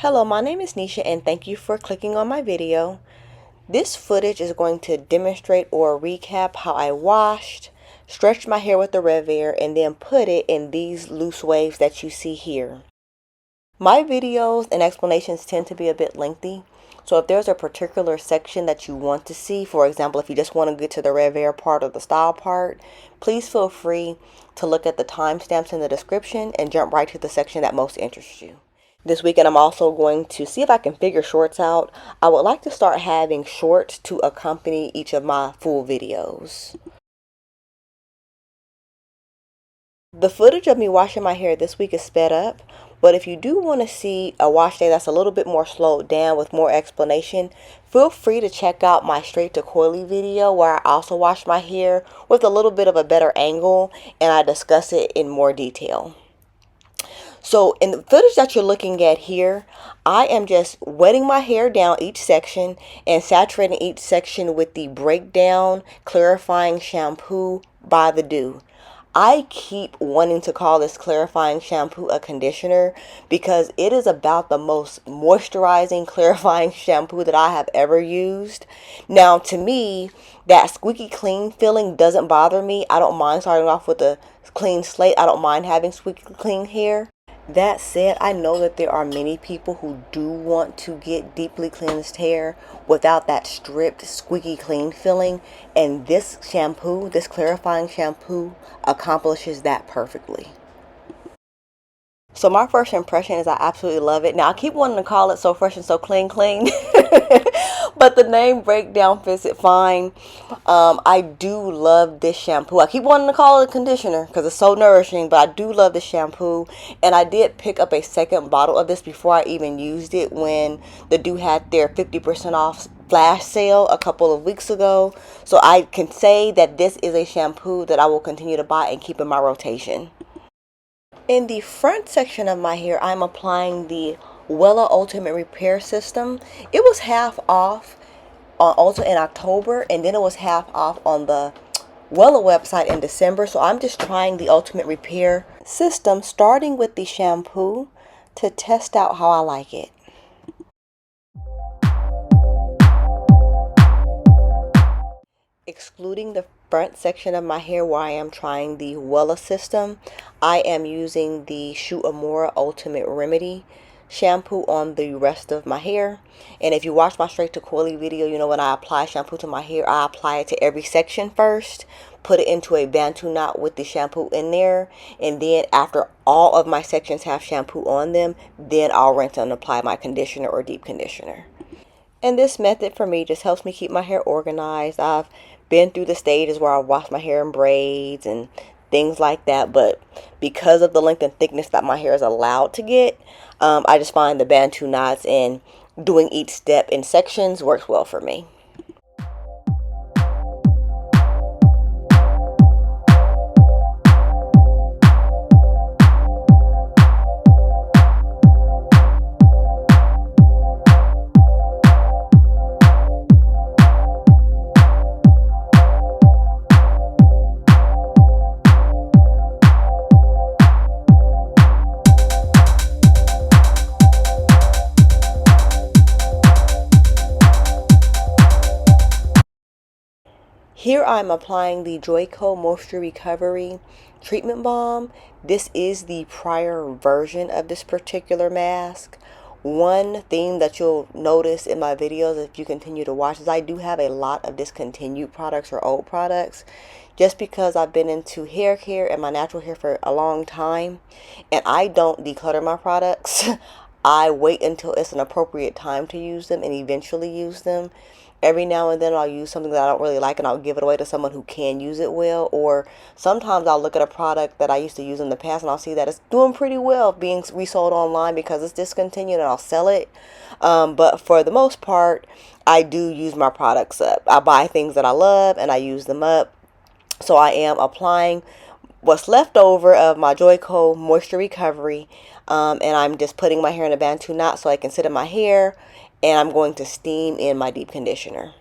Hello, my name is Nisha and thank you for clicking on my video. This footage is going to demonstrate or recap how I washed, stretched my hair with the Revair, and then put it in these loose waves that you see here. My videos and explanations tend to be a bit lengthy, so if there's a particular section that you want to see, for example, if you just want to get to the Revair part or the style part, please feel free to look at the timestamps in the description and jump right to the section that most interests you. This weekend I'm also going to see if I can figure shorts out. I would like to start having shorts to accompany each of my full videos. The footage of me washing my hair this week is sped up, but if you do want to see a wash day that's a little bit more slowed down with more explanation, feel free to check out my straight to coily video where I also wash my hair with a little bit of a better angle and I discuss it in more detail. So in the footage that you're looking at here, I am just wetting my hair down each section and saturating each section with the Breakdown Clarifying Shampoo by the Dew. I keep wanting to call this clarifying shampoo a conditioner because it is about the most moisturizing clarifying shampoo that I have ever used. Now to me, that squeaky clean feeling doesn't bother me. I don't mind starting off with a clean slate. I don't mind having squeaky clean hair. That said, I know that there are many people who do want to get deeply cleansed hair without that stripped, squeaky clean feeling, and this shampoo, this clarifying shampoo, accomplishes that perfectly. So my first impression is I absolutely love it. Now I keep wanting to call it So Fresh and So Clean Clean, but the name Breakdown fits it fine. I do love this shampoo. I keep wanting to call it a conditioner because it's so nourishing, but I do love the shampoo. And I did pick up a second bottle of this before I even used it when the Dew had their 50% off flash sale a couple of weeks ago. So I can say that this is a shampoo that I will continue to buy and keep in my rotation. In the front section of my hair, I'm applying the Wella Ultimate Repair System. It was half off on Ulta in October, and then it was half off on the Wella website in December. So I'm just trying the Ultimate Repair System, starting with the shampoo to test out how I like it. Excluding the front section of my hair where I am trying the Wella system, I am using the Shu Uemura Ultimate Remedy shampoo on the rest of my hair. And if you watch my straight to coily video, you know when I apply shampoo to my hair, I apply it to every section first, put it into a Bantu knot with the shampoo in there, and then after all of my sections have shampoo on them, then I'll rinse and apply my conditioner or deep conditioner. And this method for me just helps me keep my hair organized. I've been through the stages where I wash my hair in braids and things like that, but because of the length and thickness that my hair is allowed to get, I just find the Bantu knots and doing each step in sections works well for me. Here I'm applying the Joico Moisture Recovery Treatment Balm. This is the prior version of this particular mask. One thing that you'll notice in my videos if you continue to watch is I do have a lot of discontinued products or old products just because I've been into hair care and my natural hair for a long time and I don't declutter my products. I wait until it's an appropriate time to use them and eventually use them. Every now and then I'll use something that I don't really like and I'll give it away to someone who can use it well. Or sometimes I'll look at a product that I used to use in the past and I'll see that it's doing pretty well being resold online because it's discontinued and I'll sell it. But for the most part, I do use my products up. I buy things that I love and I use them up. So I am applying what's left over of my Joico Moisture Recovery, and I'm just putting my hair in a Bantu knot so I can sit in my hair, and I'm going to steam in my deep conditioner.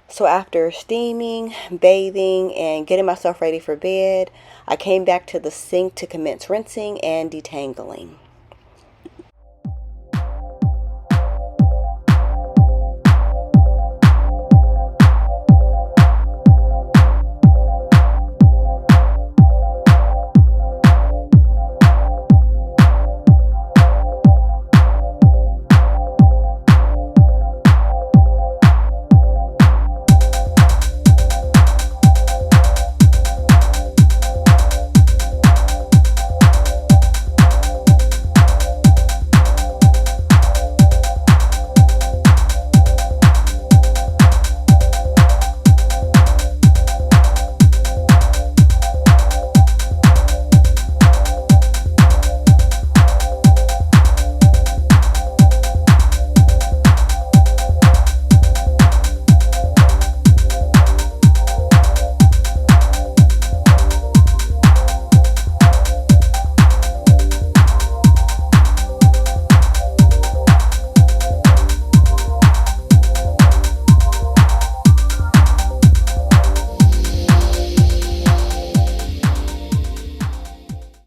So after steaming, bathing, and getting myself ready for bed, I came back to the sink to commence rinsing and detangling.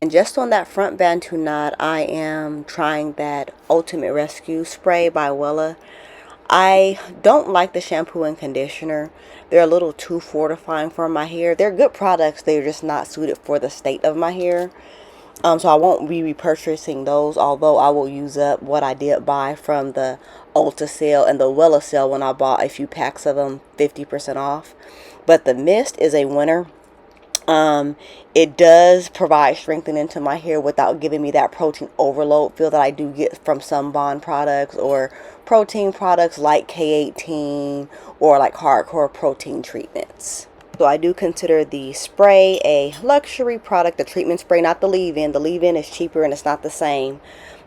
And just on that front Bantu knot, I am trying that Ultimate Rescue Spray by Wella. I don't like the shampoo and conditioner. They're a little too fortifying for my hair. They're good products. They're just not suited for the state of my hair. So I won't be repurchasing those, although I will use up what I did buy from the Ulta sale and the Wella sale when I bought a few packs of them 50% off. But the mist is a winner. It does provide strengthening to my hair without giving me that protein overload feel that I do get from some Bond products or protein products like K18 or like hardcore protein treatments. So I do consider the spray a luxury product, the treatment spray, not the leave-in. The leave-in is cheaper and it's not the same.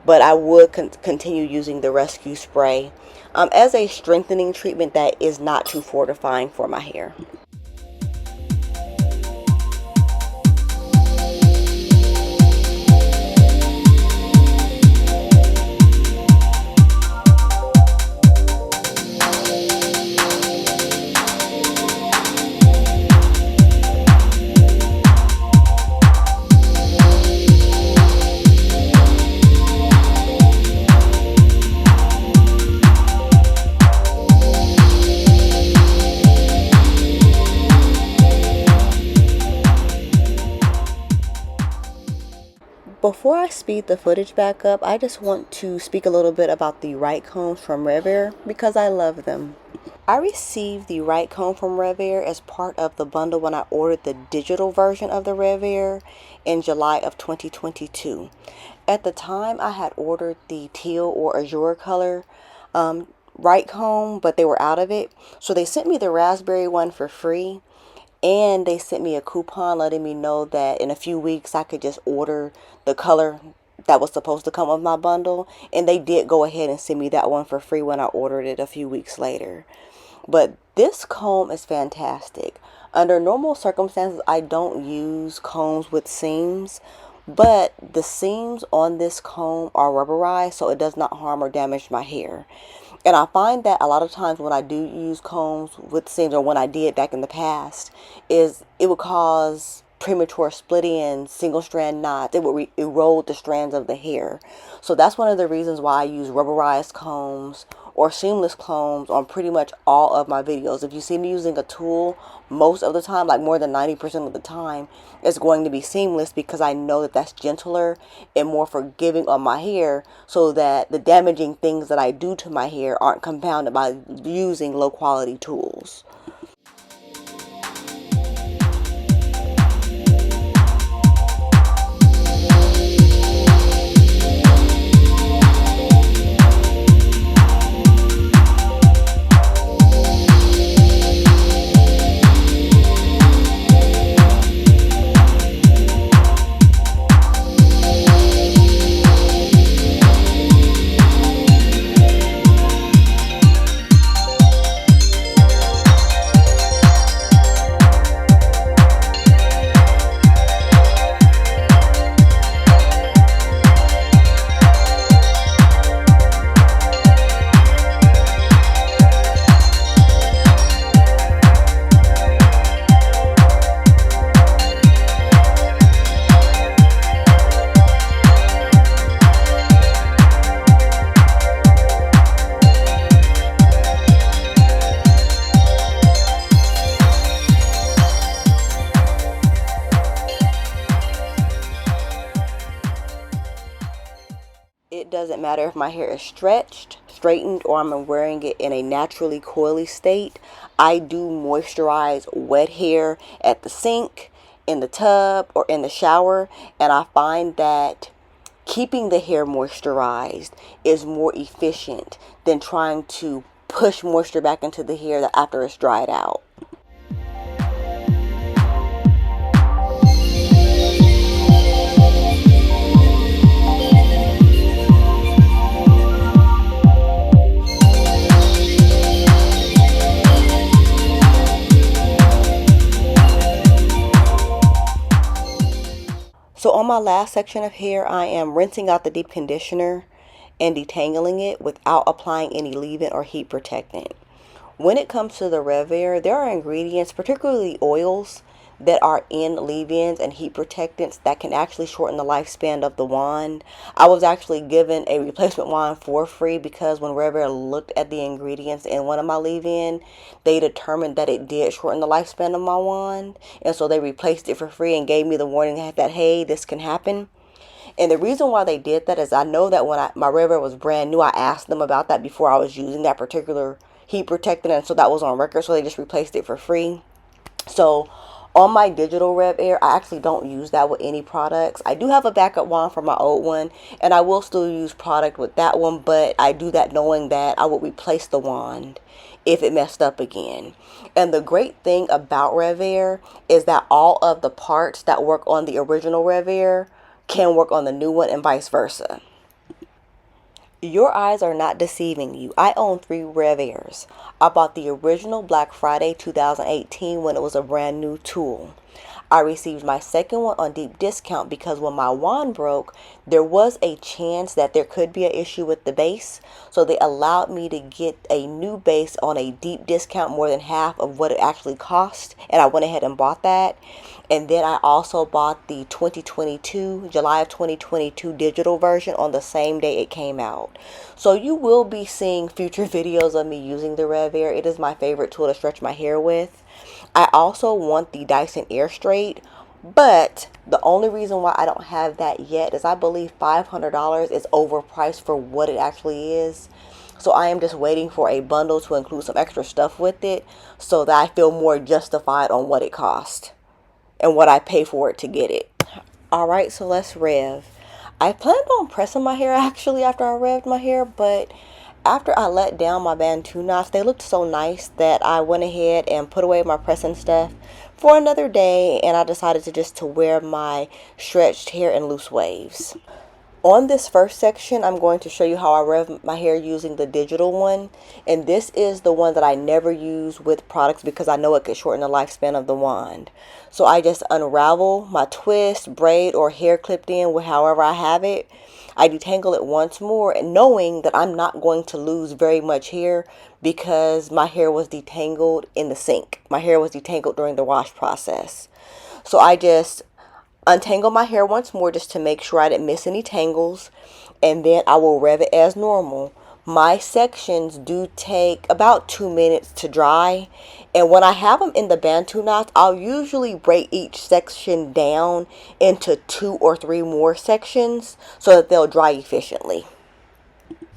But I would continue using the rescue spray as a strengthening treatment that is not too fortifying for my hair. Before I speed the footage back up, I just want to speak a little bit about the right combs from Revair because I love them. I received the right comb from Revair as part of the bundle when I ordered the digital version of the Revair in July of 2022. At the time, I had ordered the teal or azure color right comb, but they were out of it. So they sent me the raspberry one for free. And they sent me a coupon letting me know that in a few weeks I could just order the color that was supposed to come with my bundle. And they did go ahead and send me that one for free when I ordered it a few weeks later. But this comb is fantastic. Under normal circumstances, I don't use combs with seams. But the seams on this comb are rubberized, so it does not harm or damage my hair. And I find that a lot of times when I do use combs with seams, or when I did back in the past, is it would cause premature splitting and single strand knots. It would erode the strands of the hair. So that's one of the reasons why I use rubberized combs or seamless combs on pretty much all of my videos. If you see me using a tool, most of the time, like more than 90% of the time, it's going to be seamless because I know that that's gentler and more forgiving on my hair, so that the damaging things that I do to my hair aren't compounded by using low quality tools. doesn't matter if my hair is stretched, straightened, or I'm wearing it in a naturally coily state. I do moisturize wet hair at the sink, in the tub, or in the shower, and I find that keeping the hair moisturized is more efficient than trying to push moisture back into the hair after it's dried out. So on my last section of hair, I am rinsing out the deep conditioner and detangling it without applying any leave-in or heat protectant. When it comes to the Revair, there are ingredients, particularly oils, that are in leave-ins and heat protectants that can actually shorten the lifespan of the wand. I was actually given a replacement wand for free because when Revair looked at the ingredients in one of my leave-in, they determined that it did shorten the lifespan of my wand, and so they replaced it for free and gave me the warning that, hey, this can happen. And the reason why they did that is I know that when my Revair was brand new, I asked them about that before I was using that particular heat protectant, and so that was on record, so they just replaced it for free. So on my digital Revair, I actually don't use that with any products. I do have a backup wand for my old one, and I will still use product with that one, but I do that knowing that I would replace the wand if it messed up again. And the great thing about Revair is that all of the parts that work on the original Revair can work on the new one and vice versa. Your eyes are not deceiving you. I own 3 Revairs. I bought the original Black Friday 2018 when it was a brand new tool. I received my second one on deep discount because when my wand broke, there was a chance that there could be an issue with the base. So they allowed me to get a new base on a deep discount, more than half of what it actually cost. And I went ahead and bought that. And then I also bought the July of 2022 digital version on the same day it came out. So you will be seeing future videos of me using the Revair. It is my favorite tool to stretch my hair with. I also want the Dyson Air Straight, but the only reason why I don't have that yet is I believe $500 is overpriced for what it actually is. So I am just waiting for a bundle to include some extra stuff with it so that I feel more justified on what it cost and what I pay for it to get it. Alright, so let's rev. I planned on pressing my hair actually after I revved my hair, but after I let down my Bantu Knots, they looked so nice that I went ahead and put away my pressing stuff for another day, and I decided to wear my stretched hair in loose waves. On this first section, I'm going to show you how I rev my hair using the digital one. And this is the one that I never use with products because I know it could shorten the lifespan of the wand. So I just unravel my twist, braid, or hair clipped in with however I have it. I detangle it once more, and knowing that I'm not going to lose very much hair because my hair was detangled in the sink. My hair was detangled during the wash process. So I just untangle my hair once more just to make sure I didn't miss any tangles, and then I will rev it as normal. My sections do take about 2 minutes to dry, and when I have them in the Bantu knots, I'll usually break each section down into 2 or 3 more sections so that they'll dry efficiently.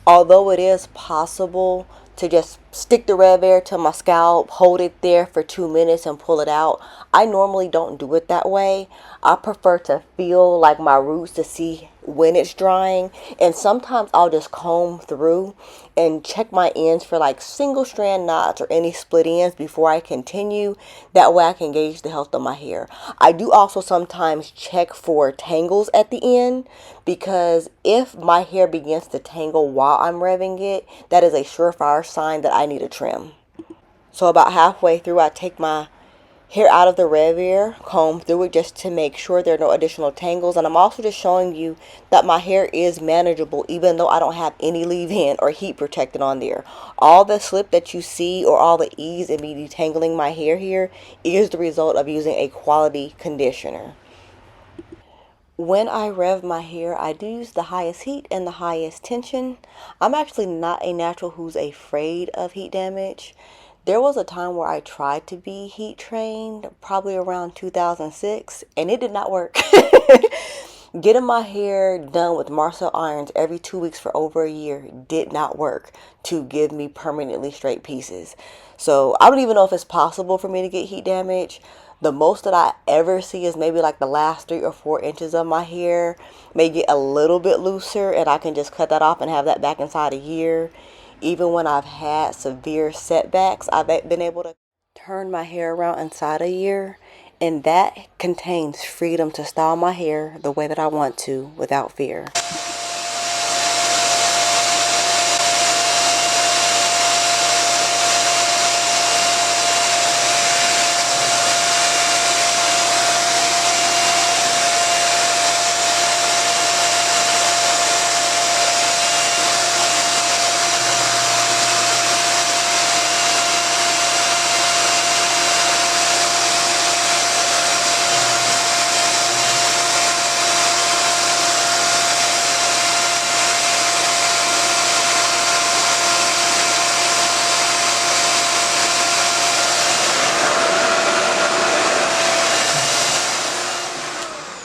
Although it is possible to just stick the Revair to my scalp, hold it there for 2 minutes and pull it out, I normally don't do it that way. I prefer to feel like my roots to see when it's drying, and sometimes I'll just comb through and check my ends for like single strand knots or any split ends before I continue. That way I can gauge the health of my hair. I do also sometimes check for tangles at the end, because if my hair begins to tangle while I'm revving it, that is a surefire sign that I need a trim. So about halfway through, I take my hair out of the Revair, comb through it just to make sure there are no additional tangles. And I'm also just showing you that my hair is manageable even though I don't have any leave-in or heat protectant on there. All the slip that you see or all the ease in me detangling my hair here is the result of using a quality conditioner. When I rev my hair, I do use the highest heat and the highest tension. I'm actually not a natural who's afraid of heat damage. There was a time where I tried to be heat trained, probably around 2006, and it did not work. Getting my hair done with Marcel irons every 2 weeks for over a year did not work to give me permanently straight pieces. So I don't even know if it's possible for me to get heat damage. The most that I ever see is maybe like the last 3 or 4 inches of my hair may get a little bit looser, and I can just cut that off and have that back inside a year. Even when I've had severe setbacks, I've been able to turn my hair around inside a year, and that contains freedom to style my hair the way that I want to without fear.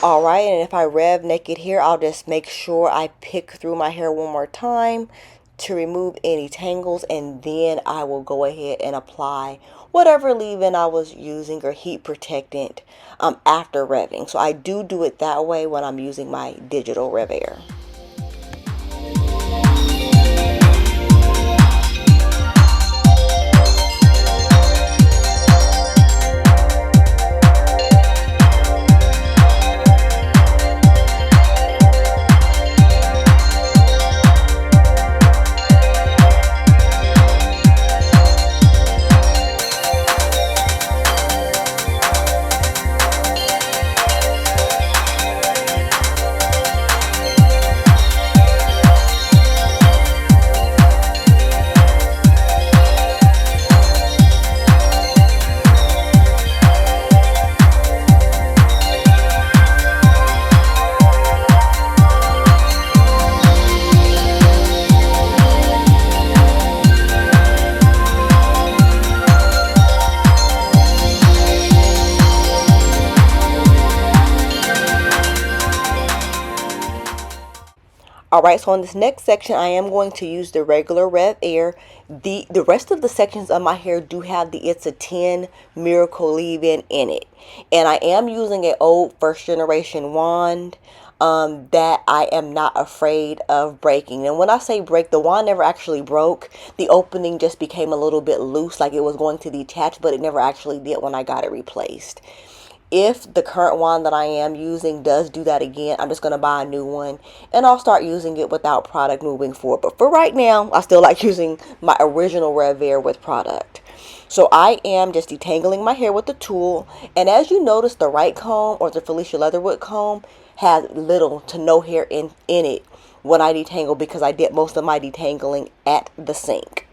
Alright, and if I rev naked here, I'll just make sure I pick through my hair one more time to remove any tangles, and then I will go ahead and apply whatever leave-in I was using or heat protectant after revving. So I do it that way when I'm using my digital Revair. Alright, so in this next section, I am going to use the regular Revair. The rest of the sections of my hair do have the It's a 10 Miracle leave-in in it. And I am using an old first generation wand that I am not afraid of breaking. And when I say break, the wand never actually broke. The opening just became a little bit loose, like it was going to detach, but it never actually did when I got it replaced. If the current wand that I am using does do that again, I'm just going to buy a new one and I'll start using it without product moving forward. But for right now, I still like using my original Revair with product. So I am just detangling my hair with the tool. And as you notice, the right comb, or the Felicia Leatherwood comb, has little to no hair in it when I detangle, because I did most of my detangling at the sink.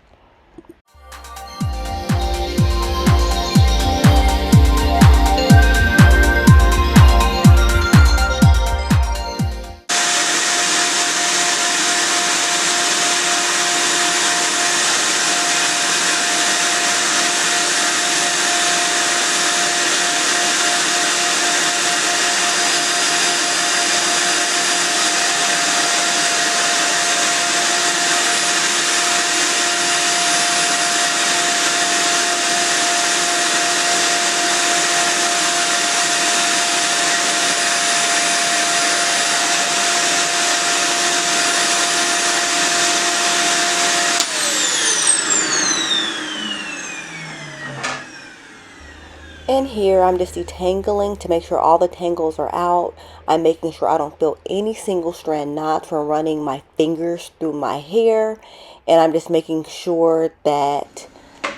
And here I'm just detangling to make sure all the tangles are out. I'm making sure I don't feel any single strand knots from running my fingers through my hair. And I'm just making sure that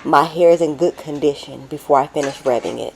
my hair is in good condition before I finish revving it.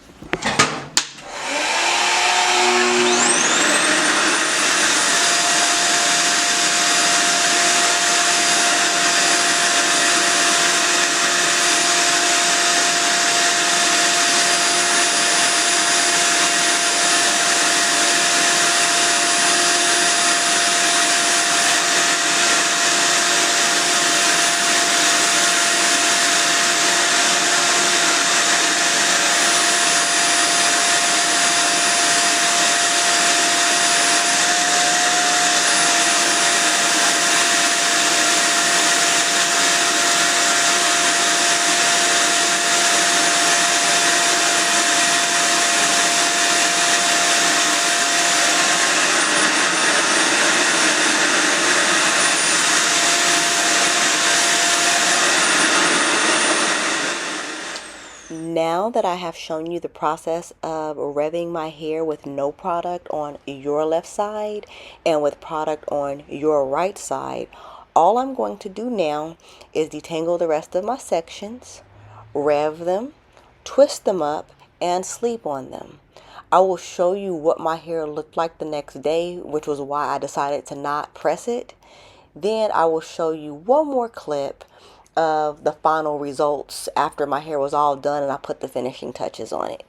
that I have shown you the process of revving my hair with no product on your left side and with product on your right side, all I'm going to do now is detangle the rest of my sections, rev them, twist them up, and sleep on them. I will show you what my hair looked like the next day, which was why I decided to not press it. Then I will show you one more clip of the final results after my hair was all done and I put the finishing touches on it.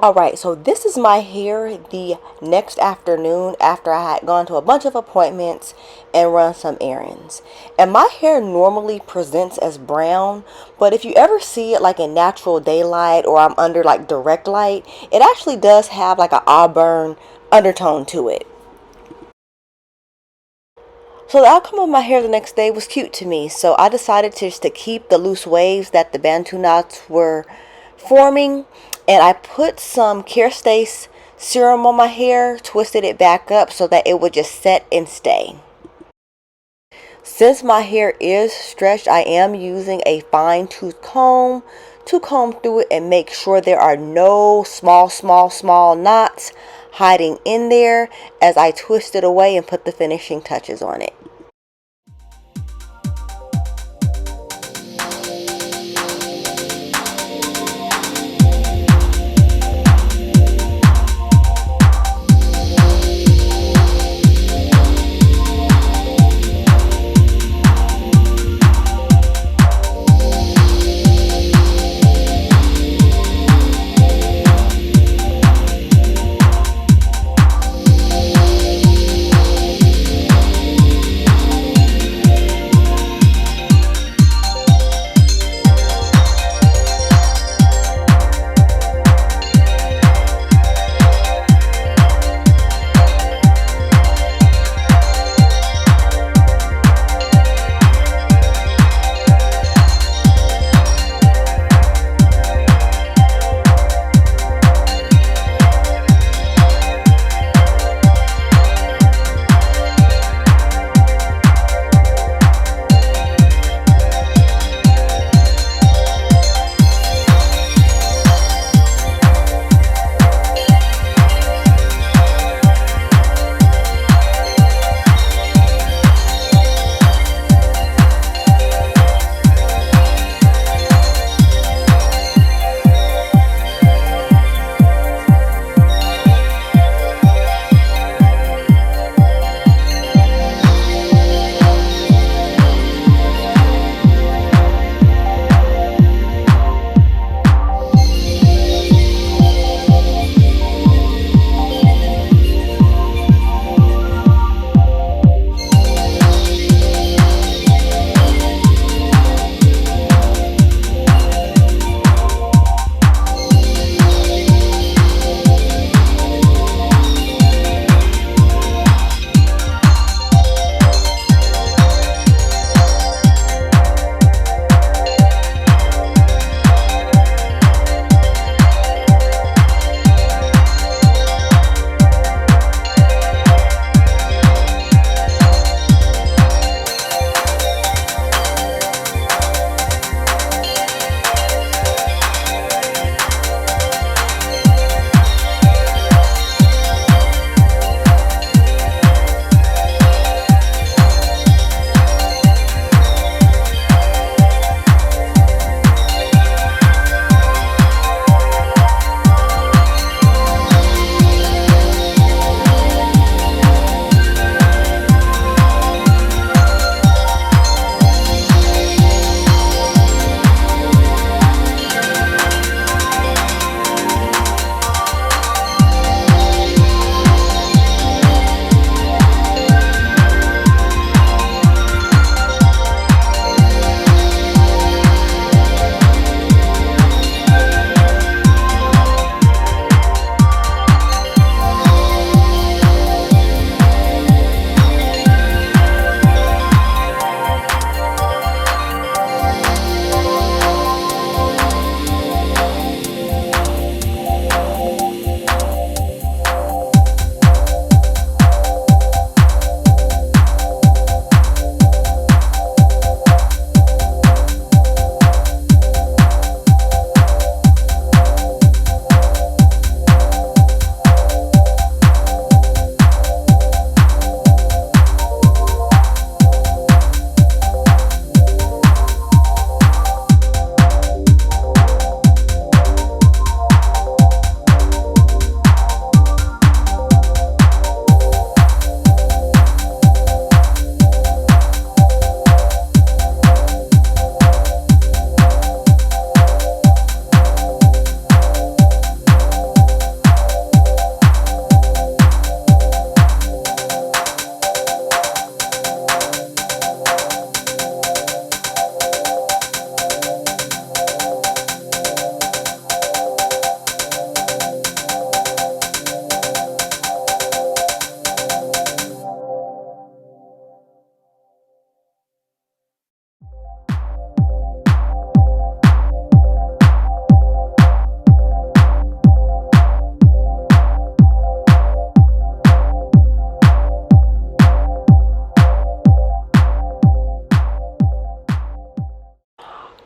Alright, so this is my hair the next afternoon after I had gone to a bunch of appointments and run some errands. And my hair normally presents as brown, but if you ever see it like in natural daylight or I'm under like direct light, it actually does have like an auburn undertone to it. So the outcome of my hair the next day was cute to me, so I decided just to keep the loose waves that the Bantu knots were forming, and I put some Kerastase serum on my hair, twisted it back up so that it would just set and stay. Since my hair is stretched, I am using a fine tooth comb to comb through it and make sure there are no small knots hiding in there as I twist it away and put the finishing touches on it.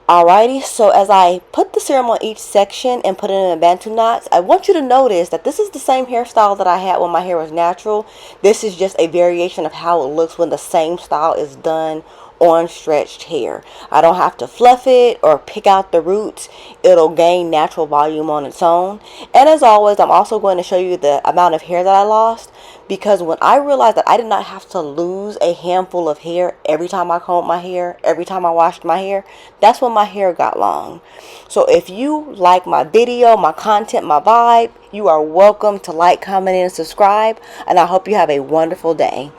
Alrighty, so as I put the serum on each section and put it in the Bantu knots, I want you to notice that this is the same hairstyle that I had when my hair was natural. This is just a variation of how it looks when the same style is done on stretched hair. I don't have to fluff it or pick out the roots. It'll gain natural volume on its own. And as always, I'm also going to show you the amount of hair that I lost, because when I realized that I did not have to lose a handful of hair every time I combed my hair, every time I washed my hair, that's when my hair got long. So if you like my video, my content, my vibe, you are welcome to like, comment, and subscribe. And I hope you have a wonderful day.